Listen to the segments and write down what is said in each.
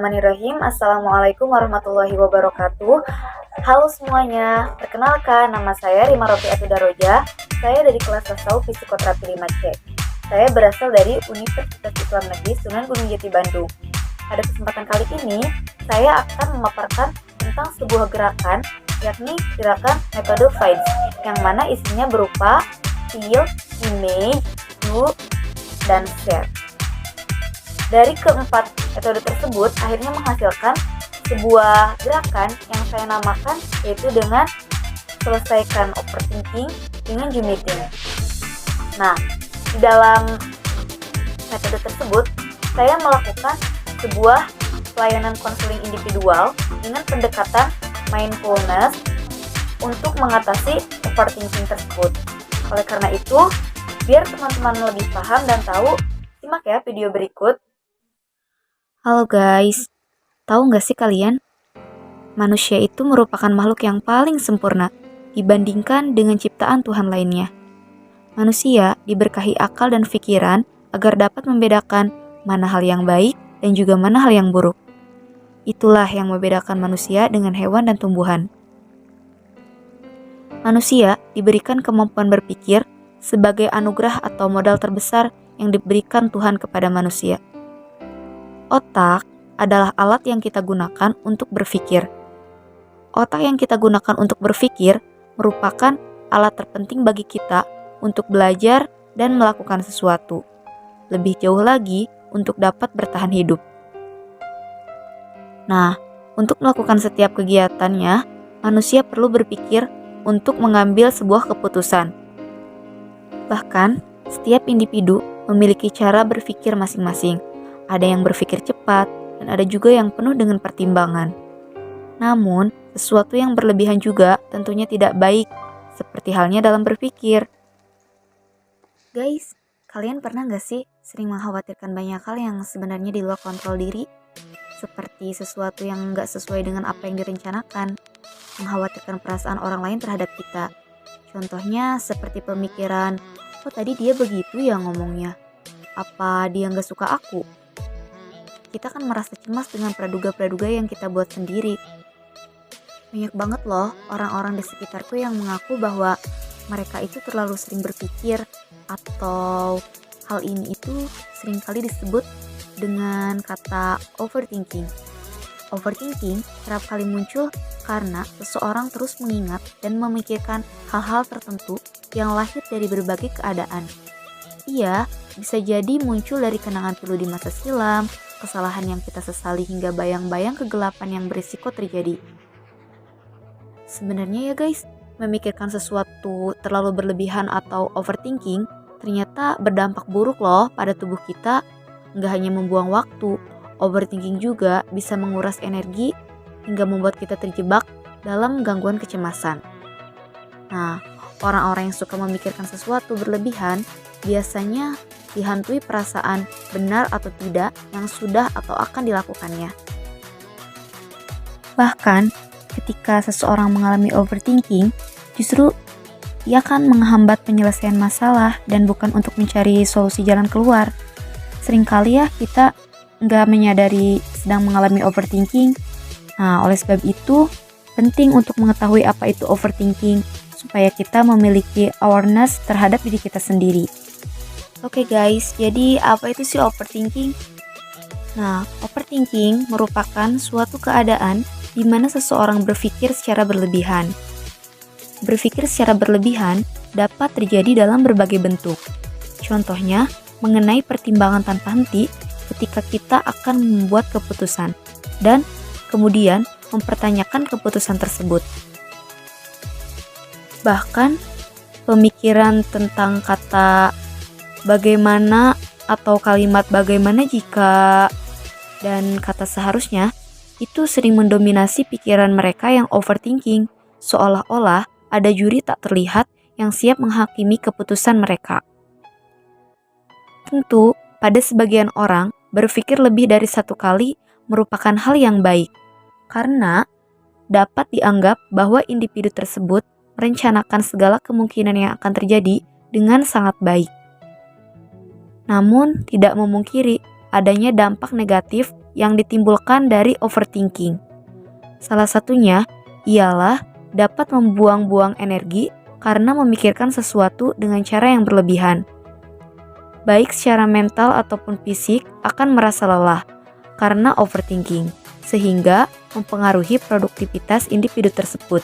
Bismillahirrahmanirrahim. Assalamualaikum warahmatullahi wabarakatuh. Halo semuanya, perkenalkan nama saya Rima Rofiatul Daroja. Saya dari kelas Tasawuf Psikoterapi 5C. Saya berasal dari Universitas Islam Negeri Sunan Gunung Jati Bandung. Pada kesempatan kali ini, saya akan memaparkan tentang sebuah gerakan, yakni gerakan metode FINDS, yang mana isinya berupa feel, image, do, dan share. Dari keempat metode tersebut akhirnya menghasilkan sebuah gerakan yang saya namakan yaitu dengan selesaikan overthinking dengan Zoom meeting. Nah, di dalam metode tersebut saya melakukan sebuah pelayanan konseling individual dengan pendekatan mindfulness untuk mengatasi overthinking tersebut. Oleh karena itu, biar teman-teman lebih paham dan tahu, simak ya video berikut. Halo guys, tahu nggak sih kalian? Manusia itu merupakan makhluk yang paling sempurna dibandingkan dengan ciptaan Tuhan lainnya. Manusia diberkahi akal dan pikiran agar dapat membedakan mana hal yang baik dan juga mana hal yang buruk. Itulah yang membedakan manusia dengan hewan dan tumbuhan. Manusia diberikan kemampuan berpikir sebagai anugerah atau modal terbesar yang diberikan Tuhan kepada manusia. Otak adalah alat yang kita gunakan untuk berpikir. Otak yang kita gunakan untuk berpikir merupakan alat terpenting bagi kita untuk belajar dan melakukan sesuatu. Lebih jauh lagi, untuk dapat bertahan hidup. Nah, untuk melakukan setiap kegiatannya, manusia perlu berpikir untuk mengambil sebuah keputusan. Bahkan, setiap individu memiliki cara berpikir masing-masing. Ada yang berpikir cepat, dan ada juga yang penuh dengan pertimbangan. Namun, sesuatu yang berlebihan juga tentunya tidak baik, seperti halnya dalam berpikir. Guys, kalian pernah gak sih sering mengkhawatirkan banyak hal yang sebenarnya di luar kontrol diri? Seperti sesuatu yang gak sesuai dengan apa yang direncanakan, mengkhawatirkan perasaan orang lain terhadap kita. Contohnya seperti pemikiran, kok tadi dia begitu ya ngomongnya? Apa dia gak suka aku? Kita kan merasa cemas dengan praduga-praduga yang kita buat sendiri. Banyak banget loh orang-orang di sekitarku yang mengaku bahwa mereka itu terlalu sering berpikir, atau hal ini itu seringkali disebut dengan kata overthinking. Overthinking kerap kali muncul karena seseorang terus mengingat dan memikirkan hal-hal tertentu yang lahir dari berbagai keadaan. Ia bisa jadi muncul dari kenangan pilu di masa silam, kesalahan yang kita sesali hingga bayang-bayang kegelapan yang berisiko terjadi. Sebenarnya ya guys, memikirkan sesuatu terlalu berlebihan atau overthinking ternyata berdampak buruk loh pada tubuh kita. Nggak hanya membuang waktu, overthinking juga bisa menguras energi hingga membuat kita terjebak dalam gangguan kecemasan. Nah, orang-orang yang suka memikirkan sesuatu berlebihan biasanya dihantui perasaan benar atau tidak yang sudah atau akan dilakukannya. Bahkan, ketika seseorang mengalami overthinking, justru ia akan menghambat penyelesaian masalah dan bukan untuk mencari solusi jalan keluar. Seringkali ya kita nggak menyadari sedang mengalami overthinking. Nah, oleh sebab itu, penting untuk mengetahui apa itu overthinking supaya kita memiliki awareness terhadap diri kita sendiri. Oke guys, jadi apa itu sih overthinking? Nah, overthinking merupakan suatu keadaan di mana seseorang berpikir secara berlebihan. Berpikir secara berlebihan dapat terjadi dalam berbagai bentuk. Contohnya, mengenai pertimbangan tanpa henti ketika kita akan membuat keputusan dan kemudian mempertanyakan keputusan tersebut. Bahkan, pemikiran tentang kata bagaimana atau kalimat bagaimana jika dan kata seharusnya itu sering mendominasi pikiran mereka yang overthinking, seolah-olah ada juri tak terlihat yang siap menghakimi keputusan mereka. Tentu, pada sebagian orang, berpikir lebih dari satu kali merupakan hal yang baik, karena dapat dianggap bahwa individu tersebut merencanakan segala kemungkinan yang akan terjadi dengan sangat baik. Namun, tidak memungkiri adanya dampak negatif yang ditimbulkan dari overthinking. Salah satunya ialah dapat membuang-buang energi karena memikirkan sesuatu dengan cara yang berlebihan. Baik secara mental ataupun fisik akan merasa lelah karena overthinking, sehingga mempengaruhi produktivitas individu tersebut.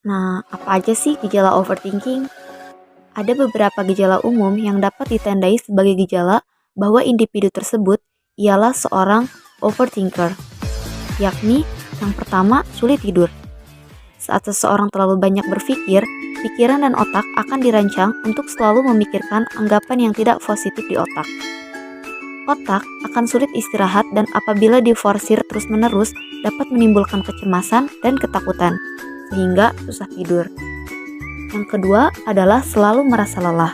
Nah, apa aja sih gejala overthinking? Ada beberapa gejala umum yang dapat ditandai sebagai gejala bahwa individu tersebut ialah seorang overthinker, yakni yang pertama, sulit tidur. Saat seseorang terlalu banyak berpikir, pikiran dan otak akan dirancang untuk selalu memikirkan anggapan yang tidak positif di otak. Otak akan sulit istirahat dan apabila diforsir terus-menerus dapat menimbulkan kecemasan dan ketakutan, sehingga susah tidur. Yang kedua adalah selalu merasa lelah.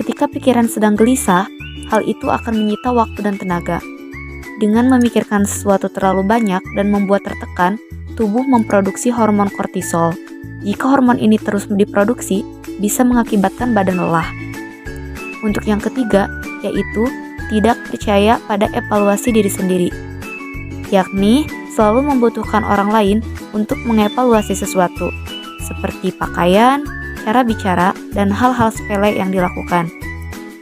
Ketika pikiran sedang gelisah, hal itu akan menyita waktu dan tenaga. Dengan memikirkan sesuatu terlalu banyak dan membuat tertekan, tubuh memproduksi hormon kortisol. Jika hormon ini terus diproduksi, bisa mengakibatkan badan lelah. Untuk yang ketiga, yaitu tidak percaya pada evaluasi diri sendiri, yakni selalu membutuhkan orang lain untuk mengevaluasi sesuatu, seperti pakaian, cara bicara, dan hal-hal sepele yang dilakukan.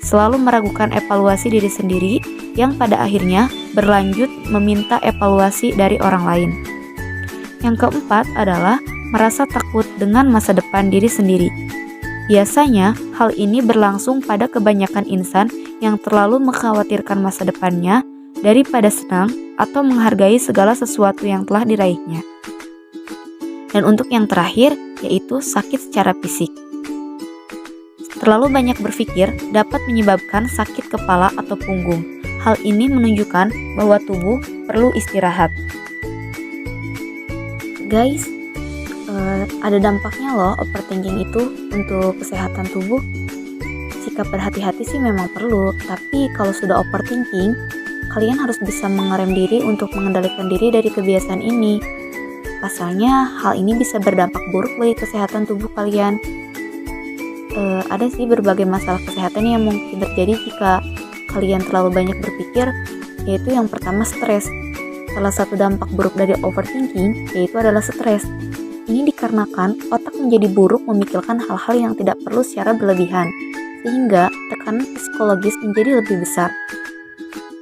Selalu meragukan evaluasi diri sendiri yang pada akhirnya berlanjut meminta evaluasi dari orang lain. Yang keempat adalah merasa takut dengan masa depan diri sendiri. Biasanya, hal ini berlangsung pada kebanyakan insan yang terlalu mengkhawatirkan masa depannya daripada senang atau menghargai segala sesuatu yang telah diraihnya. Dan untuk yang terakhir, yaitu sakit secara fisik. Terlalu banyak berpikir dapat menyebabkan sakit kepala atau punggung. Hal ini menunjukkan bahwa tubuh perlu istirahat. Guys, ada dampaknya loh overthinking itu untuk kesehatan tubuh. Sikap berhati-hati sih memang perlu, tapi kalau sudah overthinking, kalian harus bisa mengerem diri untuk mengendalikan diri dari kebiasaan ini. Pasalnya, hal ini bisa berdampak buruk bagi kesehatan tubuh kalian. Ada sih berbagai masalah kesehatan yang mungkin terjadi jika kalian terlalu banyak berpikir, yaitu yang pertama stres. Salah satu dampak buruk dari overthinking yaitu adalah stres. Ini dikarenakan otak menjadi buruk memikirkan hal-hal yang tidak perlu secara berlebihan, sehingga tekanan psikologis menjadi lebih besar.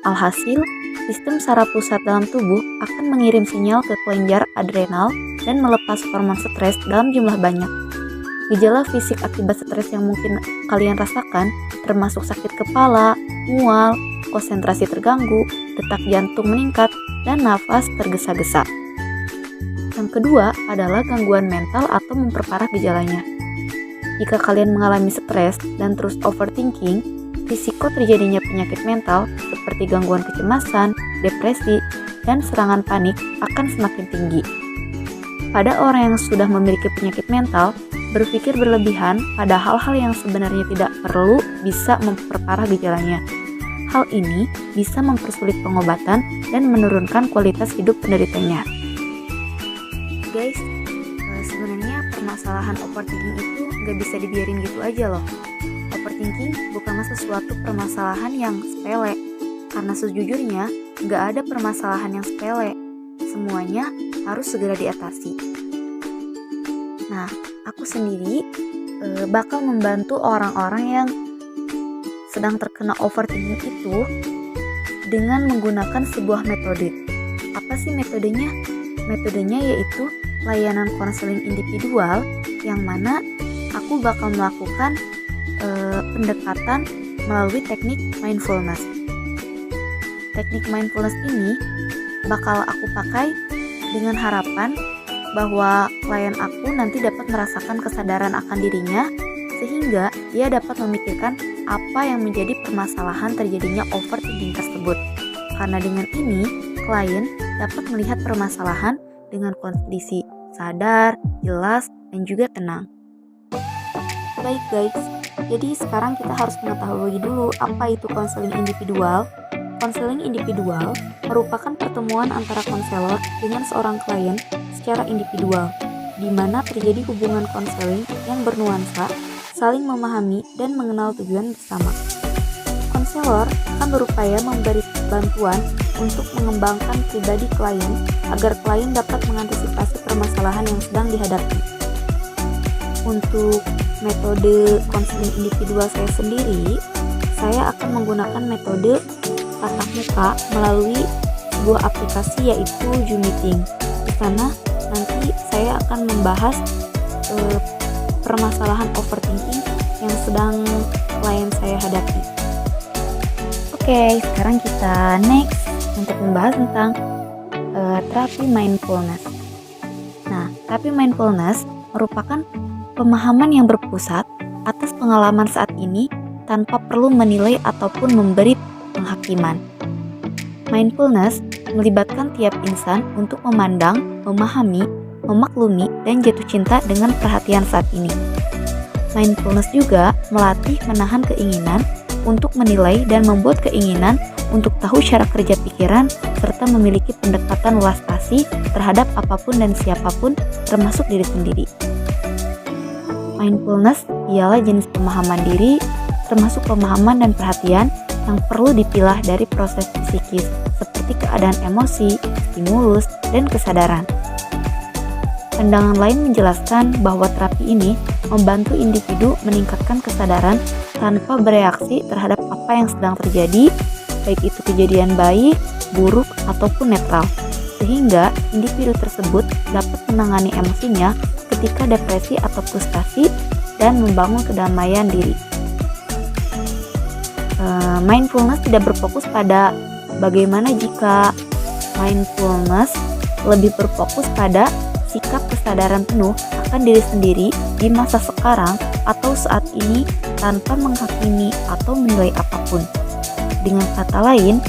Alhasil, sistem saraf pusat dalam tubuh akan mengirim sinyal ke kelenjar adrenal dan melepas hormon stres dalam jumlah banyak. Gejala fisik akibat stres yang mungkin kalian rasakan termasuk sakit kepala, mual, konsentrasi terganggu, detak jantung meningkat, dan nafas tergesa-gesa. Yang kedua adalah gangguan mental atau memperparah gejalanya. Jika kalian mengalami stres dan terus overthinking, risiko terjadinya penyakit mental seperti gangguan kecemasan, depresi, dan serangan panik akan semakin tinggi. Pada orang yang sudah memiliki penyakit mental, berpikir berlebihan pada hal-hal yang sebenarnya tidak perlu bisa memperparah gejalanya. Hal ini bisa mempersulit pengobatan dan menurunkan kualitas hidup penderitanya. Guys, sebenarnya permasalahan overthinking itu nggak bisa dibiarin gitu aja loh. Overthinking bukanlah sesuatu permasalahan yang sepele, karena sejujurnya nggak ada permasalahan yang sepele. Semuanya harus segera diatasi. Nah, aku sendiri bakal membantu orang-orang yang sedang terkena overthinking itu dengan menggunakan sebuah metode. Apa sih metodenya? Metodenya yaitu layanan konseling individual yang mana aku bakal melakukan pendekatan melalui teknik mindfulness. Teknik mindfulness ini bakal aku pakai dengan harapan bahwa klien aku nanti dapat merasakan kesadaran akan dirinya sehingga dia dapat memikirkan apa yang menjadi permasalahan terjadinya overthinking tersebut. Karena dengan ini, klien dapat melihat permasalahan dengan kondisi sadar, jelas, dan juga tenang. Baik guys, jadi sekarang kita harus mengetahui dulu apa itu konseling individual. Konseling individual merupakan pertemuan antara konselor dengan seorang klien secara individual, di mana terjadi hubungan konseling yang bernuansa saling memahami dan mengenal tujuan bersama. Konselor akan berupaya memberi bantuan untuk mengembangkan pribadi klien agar klien dapat mengantisipasi permasalahan yang sedang dihadapi. Untuk metode konseling individual saya sendiri, saya akan menggunakan metode tatap muka melalui sebuah aplikasi yaitu Zoom Meeting. Di sana nanti saya akan membahas permasalahan overthinking yang sedang klien saya hadapi. Oke, sekarang kita next untuk membahas tentang terapi mindfulness. Nah, terapi mindfulness merupakan pemahaman yang berpusat atas pengalaman saat ini tanpa perlu menilai ataupun memberi penghakiman. Mindfulness melibatkan tiap insan untuk memandang, memahami, memaklumi, dan jatuh cinta dengan perhatian saat ini. Mindfulness juga melatih menahan keinginan untuk menilai dan membuat keinginan untuk tahu cara kerja pikiran serta memiliki pendekatan welas asih terhadap apapun dan siapapun termasuk diri sendiri. Mindfulness ialah jenis pemahaman diri termasuk pemahaman dan perhatian yang perlu dipilah dari proses psikis seperti keadaan emosi, stimulus, dan kesadaran. Pandangan lain menjelaskan bahwa terapi ini membantu individu meningkatkan kesadaran tanpa bereaksi terhadap apa yang sedang terjadi, baik itu kejadian baik, buruk, ataupun netral, sehingga individu tersebut dapat menangani emosinya ketika depresi atau frustasi dan membangun kedamaian diri. Mindfulness tidak berfokus pada bagaimana jika mindfulness lebih berfokus pada sikap kesadaran penuh akan diri sendiri di masa sekarang atau saat ini tanpa menghakimi atau menilai apapun. Dengan kata lain,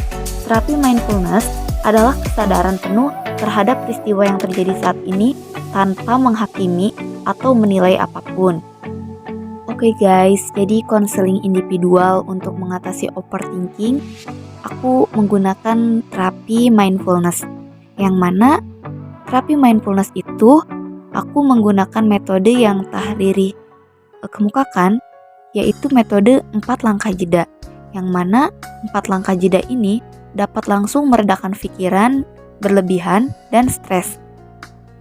terapi mindfulness adalah kesadaran penuh terhadap peristiwa yang terjadi saat ini tanpa menghakimi atau menilai apapun. Oke guys, jadi konseling individual untuk mengatasi overthinking, aku menggunakan terapi mindfulness. Yang mana terapi mindfulness itu aku menggunakan metode yang Tahriri kemukakan, yaitu metode 4 langkah jeda. Yang mana 4 langkah jeda ini dapat langsung meredakan pikiran berlebihan dan stres.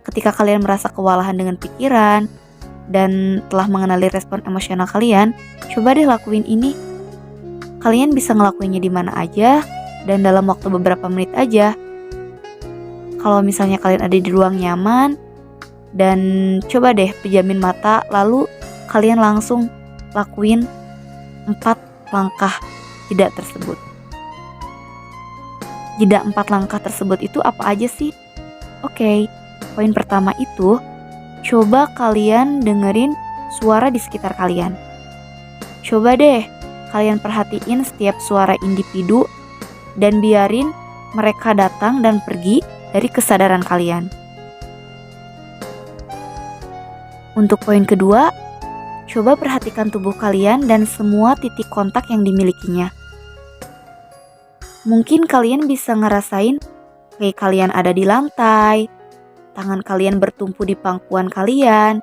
Ketika kalian merasa kewalahan dengan pikiran dan telah mengenali respon emosional kalian, coba deh lakuin ini. Kalian bisa ngelakuinnya di mana aja dan dalam waktu beberapa menit aja. Kalau misalnya kalian ada di ruang nyaman, dan coba deh pejamin mata lalu kalian langsung lakuin 4 langkah jeda tersebut. Jeda 4 langkah tersebut itu apa aja sih? Oke, poin pertama itu, coba kalian dengerin suara di sekitar kalian. Coba deh kalian perhatiin setiap suara individu dan biarin mereka datang dan pergi dari kesadaran kalian. Untuk poin kedua, coba perhatikan tubuh kalian dan semua titik kontak yang dimilikinya. Mungkin kalian bisa ngerasain kayak kalian ada di lantai, tangan kalian bertumpu di pangkuan kalian,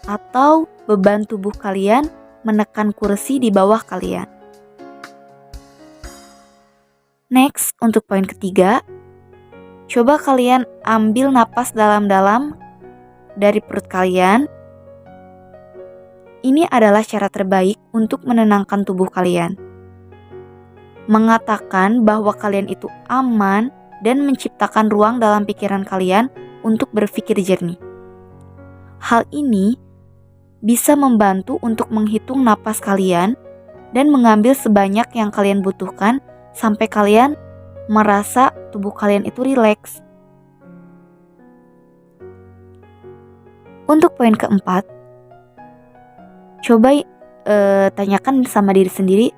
atau beban tubuh kalian menekan kursi di bawah kalian. Next, untuk poin ketiga, coba kalian ambil napas dalam-dalam dari perut kalian. Ini adalah cara terbaik untuk menenangkan tubuh kalian. Mengatakan bahwa kalian itu aman dan menciptakan ruang dalam pikiran kalian untuk berpikir jernih. Hal ini bisa membantu untuk menghitung napas kalian dan mengambil sebanyak yang kalian butuhkan sampai kalian merasa tubuh kalian itu rileks. Untuk poin keempat, coba tanyakan sama diri sendiri,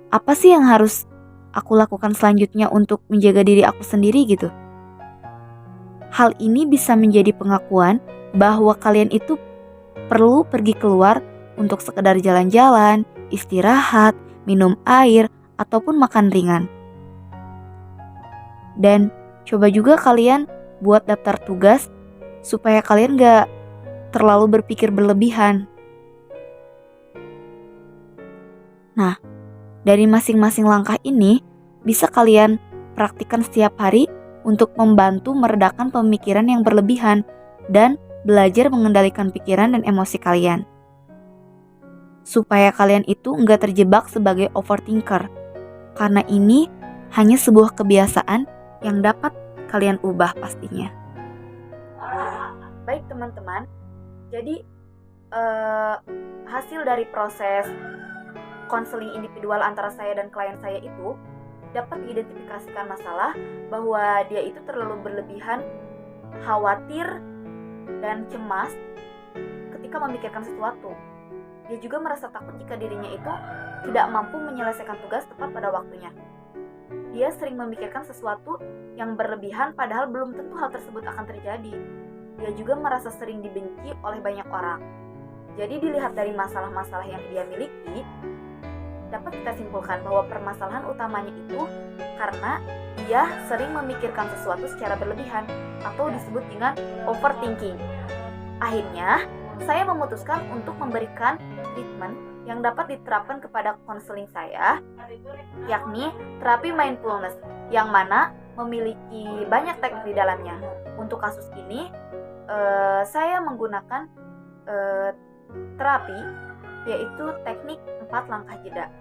apa sih yang harus aku lakukan selanjutnya untuk menjaga diri aku sendiri gitu. Hal ini bisa menjadi pengakuan bahwa kalian itu perlu pergi keluar untuk sekedar jalan-jalan, istirahat, minum air, ataupun makan ringan. Dan coba juga kalian buat daftar tugas supaya kalian gak terlalu berpikir berlebihan. Nah, dari masing-masing langkah ini bisa kalian praktikkan setiap hari untuk membantu meredakan pemikiran yang berlebihan dan belajar mengendalikan pikiran dan emosi kalian. Supaya kalian itu nggak terjebak sebagai overthinker, karena ini hanya sebuah kebiasaan yang dapat kalian ubah pastinya. Baik teman-teman, jadi hasil dari proses konseling individual antara saya dan klien saya itu dapat diidentifikasikan masalah bahwa dia itu terlalu berlebihan, khawatir, dan cemas ketika memikirkan sesuatu. Dia juga merasa takut jika dirinya itu tidak mampu menyelesaikan tugas tepat pada waktunya. Dia sering memikirkan sesuatu yang berlebihan padahal belum tentu hal tersebut akan terjadi. Dia juga merasa sering dibenci oleh banyak orang. Jadi dilihat dari masalah-masalah yang dia miliki, dapat kita simpulkan bahwa permasalahan utamanya itu karena dia sering memikirkan sesuatu secara berlebihan atau disebut dengan overthinking. Akhirnya, saya memutuskan untuk memberikan treatment yang dapat diterapkan kepada konseling saya, yakni terapi mindfulness, yang mana memiliki banyak teknik di dalamnya. Untuk kasus ini, saya menggunakan terapi, yaitu teknik 4 langkah jeda.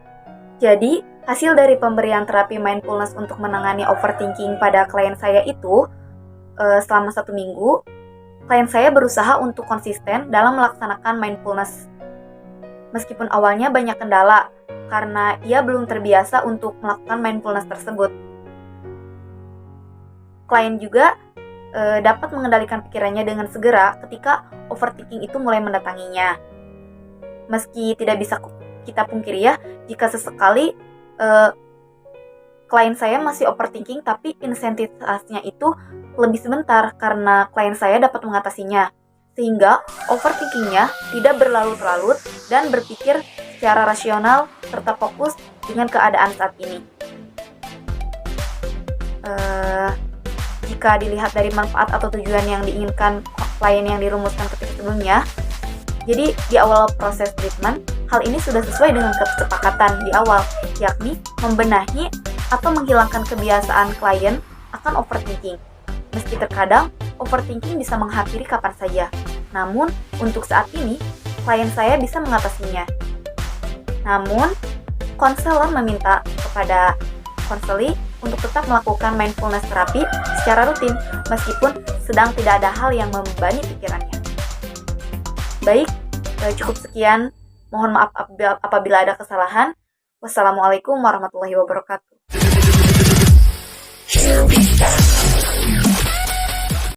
Jadi, hasil dari pemberian terapi mindfulness untuk menangani overthinking pada klien saya itu, selama 1 minggu, klien saya berusaha untuk konsisten dalam melaksanakan mindfulness. Meskipun awalnya banyak kendala, karena ia belum terbiasa untuk melakukan mindfulness tersebut. Klien juga dapat mengendalikan pikirannya dengan segera ketika overthinking itu mulai mendatanginya. Meski tidak bisa kita pungkiri ya, jika sesekali klien saya masih overthinking tapi intensitasnya itu lebih sebentar karena klien saya dapat mengatasinya, sehingga overthinkingnya tidak berlarut-larut dan berpikir secara rasional serta fokus dengan keadaan saat ini. Jika dilihat dari manfaat atau tujuan yang diinginkan klien yang dirumuskan ketika sebelumnya, jadi di awal proses treatment, hal ini sudah sesuai dengan kesepakatan di awal, yakni membenahi atau menghilangkan kebiasaan klien akan overthinking. Meski terkadang, overthinking bisa menghampiri kapan saja. Namun, untuk saat ini, klien saya bisa mengatasinya. Namun, konselor meminta kepada konseli untuk tetap melakukan mindfulness terapi secara rutin, meskipun sedang tidak ada hal yang membebani pikirannya. Baik, cukup sekian. Mohon maaf apabila ada kesalahan. Wassalamualaikum warahmatullahi wabarakatuh.